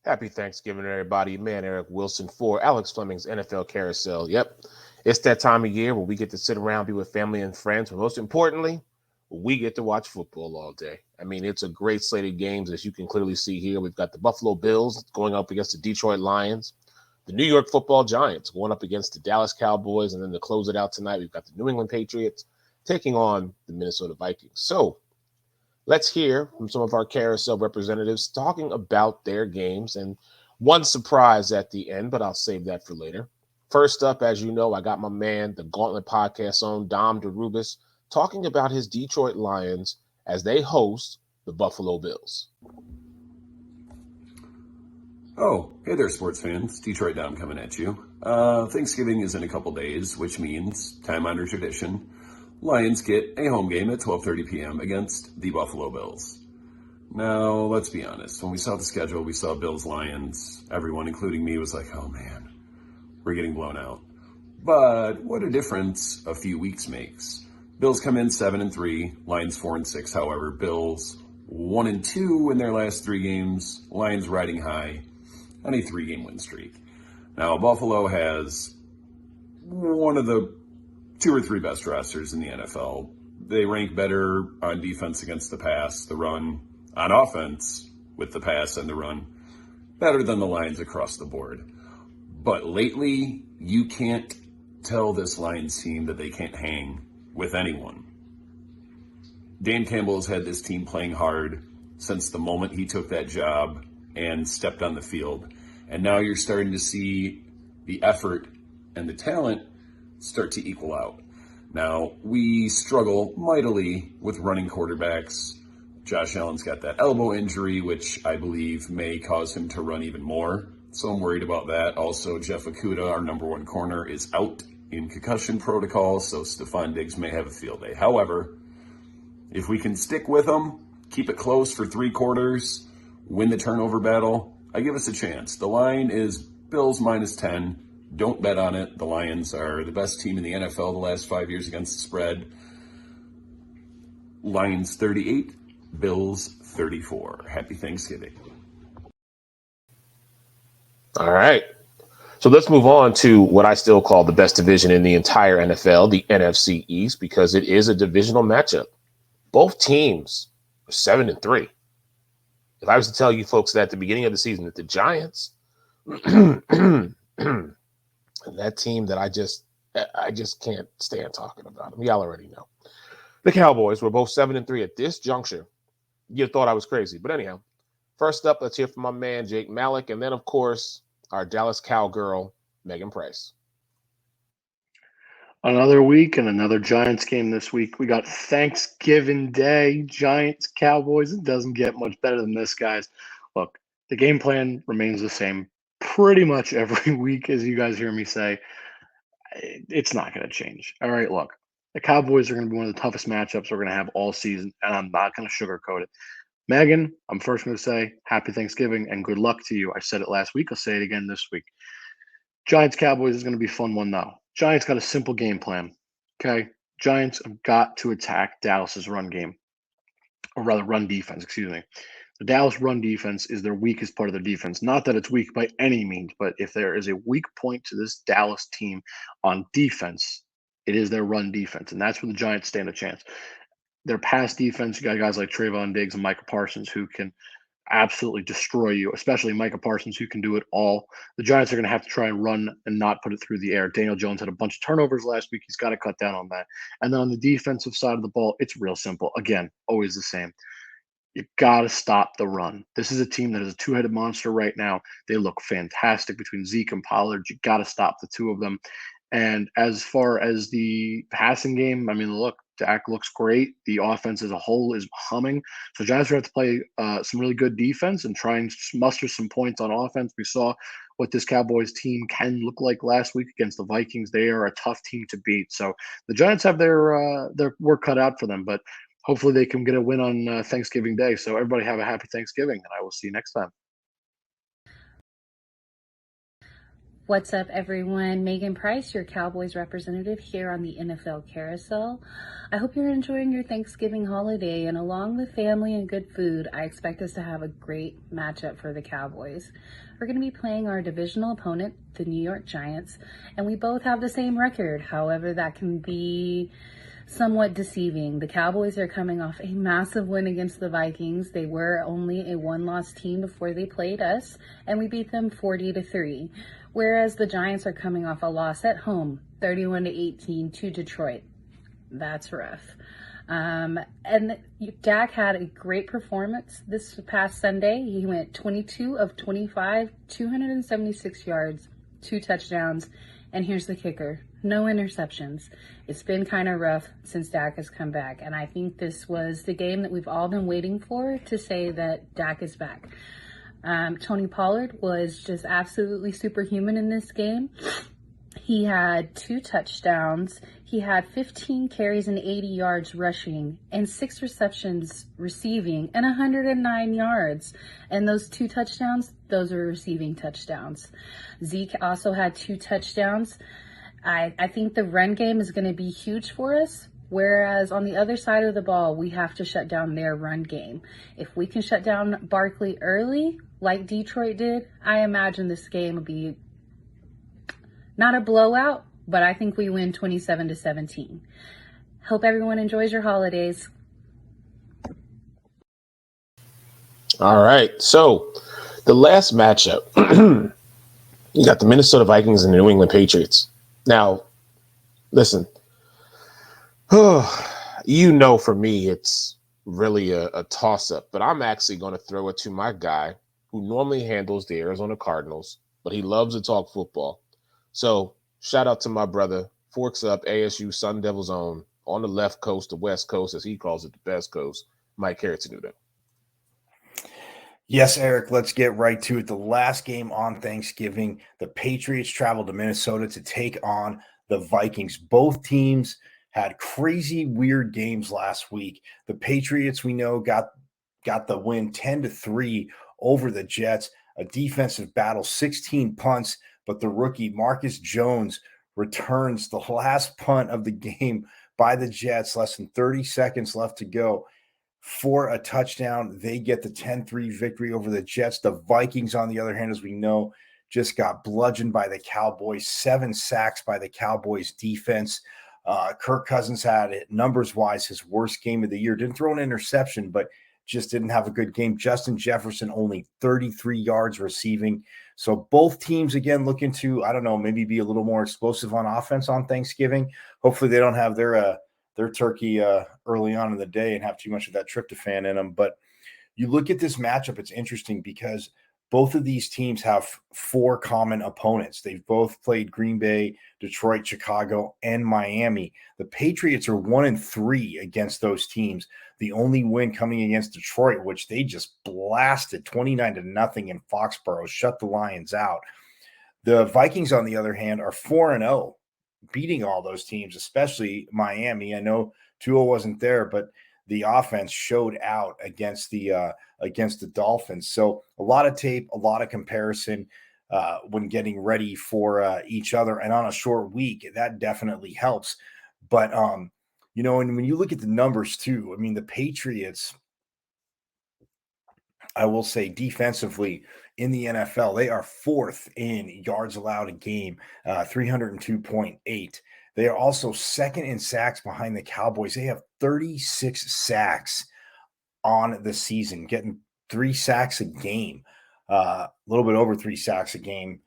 Happy Thanksgiving, everybody. Man, Eric Wilson for Alex Fleming's NFL Carousel. Yep, it's that time of year where we get to sit around, be with family and friends, but most importantly, we get to watch football all day. I mean, it's a great slate of games, as you can clearly see here. We've got the Buffalo Bills going up against the Detroit Lions, the New York Football Giants going up against the Dallas Cowboys, and then to close it out tonight, we've got the New England Patriots taking on the Minnesota Vikings. So let's hear from some of our carousel representatives talking about their games and one surprise at the end, but I'll save that for later. First up, as you know, I got my man, the Gauntlet Podcast own Dom DeRubis, talking about his Detroit Lions as they host the Buffalo Bills. Oh, hey there, sports fans. Detroit Dom coming at you. Thanksgiving is in a couple days, which means, time-honored tradition, Lions get a home game at 12:30 p.m. against the Buffalo Bills. Now, let's be honest. When we saw the schedule, we saw Bills-Lions. Everyone, including me, was like, oh man, we're getting blown out. But what a difference a few weeks makes. Bills come in 7-3, Lions 4-6. However, Bills 1-2 in their last 3 games, Lions riding high on a 3-game win streak. Now, Buffalo has one of the 2 or 3 best rosters in the NFL. They rank better on defense against the pass, the run, on offense with the pass and the run, better than the Lions across the board. But lately, you can't tell this Lions team that they can't hang with anyone. Dan Campbell has had this team playing hard since the moment he took that job and stepped on the field. And now you're starting to see the effort and the talent start to equal out. Now, we struggle mightily with running quarterbacks. Josh Allen's got that elbow injury, which I believe may cause him to run even more. So I'm worried about that. Also, Jeff Okudah, our number 1 corner, is out in concussion protocol, so Stephon Diggs may have a field day. However, if we can stick with them, keep it close for 3 quarters, win the turnover battle, I give us a chance. The line is Bills -10. Don't bet on it. The Lions are the best team in the NFL the last 5 years against the spread. Lions 38, Bills 34. Happy Thanksgiving. All right. So let's move on to what I still call the best division in the entire NFL, the NFC East, because it is a divisional matchup. Both teams are 7-3. If I was to tell you folks that at the beginning of the season that the Giants and that team that I just can't stand talking about them, y'all already know. The Cowboys were both 7-3 at this juncture. You'd thought I was crazy. But anyhow, first up, let's hear from my man, Jake Malik. And then, of course, our Dallas Cowgirl, Megan Price. Another week and another Giants game this week. We got Thanksgiving Day, Giants, Cowboys. It doesn't get much better than this, guys. Look, the game plan remains the same pretty much every week, as you guys hear me say. It's not going to change. All right, look, the Cowboys are going to be one of the toughest matchups we're going to have all season, and I'm not going to sugarcoat it. Megan, I'm first going to say happy Thanksgiving and good luck to you. I said it last week. I'll say it again this week. Giants Cowboys is going to be a fun one, though. Giants got a simple game plan. Okay. Giants have got to attack Dallas's run game, or rather run defense, excuse me. The Dallas run defense is their weakest part of their defense. Not that it's weak by any means, but if there is a weak point to this Dallas team on defense, it is their run defense. And that's where the Giants stand a chance. Their pass defense, you got guys like Trayvon Diggs and Micah Parsons who can absolutely destroy you, especially Micah Parsons, who can do it all. The Giants are going to have to try and run and not put it through the air. Daniel Jones had a bunch of turnovers last week. He's got to cut down on that. And then on the defensive side of the ball, it's real simple. Again, always the same. You got to stop the run. This is a team that is a 2-headed monster right now. They look fantastic between Zeke and Pollard. You got to stop the 2 of them. And as far as the passing game, I mean, look, Dak looks great. The offense as a whole is humming. So Giants are going to have to play some really good defense and try and muster some points on offense. We saw what this Cowboys team can look like last week against the Vikings. They are a tough team to beat. So the Giants have their work cut out for them, but hopefully they can get a win on Thanksgiving Day. So everybody have a happy Thanksgiving, and I will see you next time. What's up, everyone? Megan Price, your Cowboys representative here on the NFL Carousel. I hope you're enjoying your Thanksgiving holiday, and along with family and good food, I expect us to have a great matchup for the Cowboys. We're going to be playing our divisional opponent, the New York Giants, and we both have the same record. However, that can be somewhat deceiving. The Cowboys are coming off a massive win against the Vikings. They were only a one-loss team before they played us, and we beat them 40-3. Whereas the Giants are coming off a loss at home, 31-18 to Detroit. That's rough. And Dak had a great performance this past Sunday. He went 22 of 25, 276 yards, 2 touchdowns, and here's the kicker: no interceptions. It's been kind of rough since Dak has come back, and I think this was the game that we've all been waiting for to say that Dak is back. Tony Pollard was just absolutely superhuman in this game. He had 2 touchdowns. He had 15 carries and 80 yards rushing and 6 receptions receiving and 109 yards. And those 2 touchdowns, those are receiving touchdowns. Zeke also had 2 touchdowns. I think the run game is going to be huge for us. Whereas on the other side of the ball, we have to shut down their run game. If we can shut down Barkley early, like Detroit did, I imagine this game will be not a blowout, but I think we win 27-17. Hope everyone enjoys your holidays. All right. So the last matchup, you got the Minnesota Vikings and the New England Patriots. Now, listen, for me, it's really a toss-up, but I'm actually going to throw it to my guy who normally handles the Arizona Cardinals, but he loves to talk football. So shout out to my brother, Forks Up, ASU Sun Devils own, on the left coast, the West Coast, as he calls it, the best coast, Mike Carrottenuto. Yes, Eric, let's get right to it. The last game on Thanksgiving, the Patriots traveled to Minnesota to take on the Vikings. Both teams had crazy, weird games last week. The Patriots, we know, got the win 10-3 over the Jets, a defensive battle, 16 punts, but the rookie Marcus Jones returns the last punt of the game by the Jets, less than 30 seconds left to go, for a touchdown. They get the 10-3 victory over the Jets. The Vikings, on the other hand, as we know, just got bludgeoned by the Cowboys, 7 sacks by the Cowboys defense. Kirk Cousins had, numbers-wise, his worst game of the year. Didn't throw an interception, but just didn't have a good game. Justin Jefferson, only 33 yards receiving. So both teams, again, looking to, I don't know, maybe be a little more explosive on offense on Thanksgiving. Hopefully they don't have their turkey early on in the day and have too much of that tryptophan in them. But you look at this matchup, it's interesting because both of these teams have 4 common opponents. They've both played Green Bay, Detroit, Chicago, and Miami. The Patriots are 1-3 against those teams. The only win coming against Detroit, which they just blasted 29-0 in Foxborough, shut the Lions out. The Vikings, on the other hand, are 4-0, beating all those teams, especially Miami. I know Tua wasn't there, but the offense showed out against the Dolphins. So a lot of tape, a lot of comparison when getting ready for each other. And on a short week, that definitely helps. But, and when you look at the numbers too, I mean, the Patriots, I will say defensively in the NFL, they are 4th in yards allowed a game, 302.8. They are also 2nd in sacks behind the Cowboys. They have 36 sacks on the season, getting 3 sacks a game, a little bit over 3 sacks a game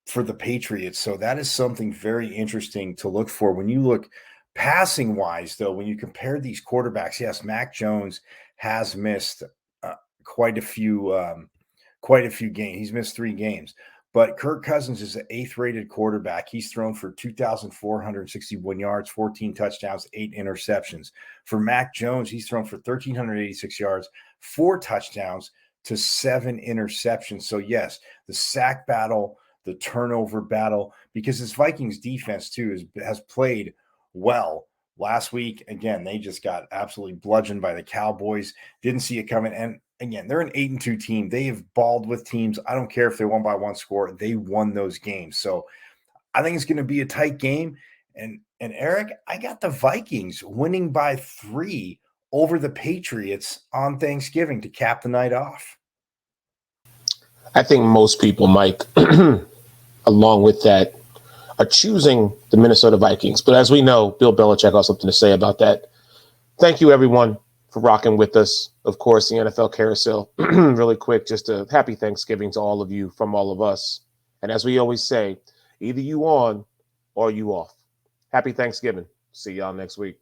for the Patriots. So that is something very interesting to look for. When you look passing wise, though, when you compare these quarterbacks, yes, Mac Jones has missed quite a few games. He's missed 3 games. But Kirk Cousins is an 8th rated quarterback. He's thrown for 2,461 yards, 14 touchdowns, 8 interceptions. For Mac Jones, he's thrown for 1,386 yards, 4 touchdowns to 7 interceptions. So yes, the sack battle, the turnover battle, because this Vikings defense too has played well. Last week, again, they just got absolutely bludgeoned by the Cowboys. Didn't see it coming. And again, they're an 8-2 team. They have balled with teams. I don't care if they won by 1 score. They won those games. So I think it's going to be a tight game. And Eric, I got the Vikings winning by 3 over the Patriots on Thanksgiving to cap the night off. I think most people, Mike, along with that, are choosing the Minnesota Vikings. But as we know, Bill Belichick has something to say about that. Thank you, everyone, for rocking with us. Of course, the NFL Carousel. Really quick, just a happy Thanksgiving to all of you from all of us. And as we always say, either you on or you off. Happy Thanksgiving. See y'all next week.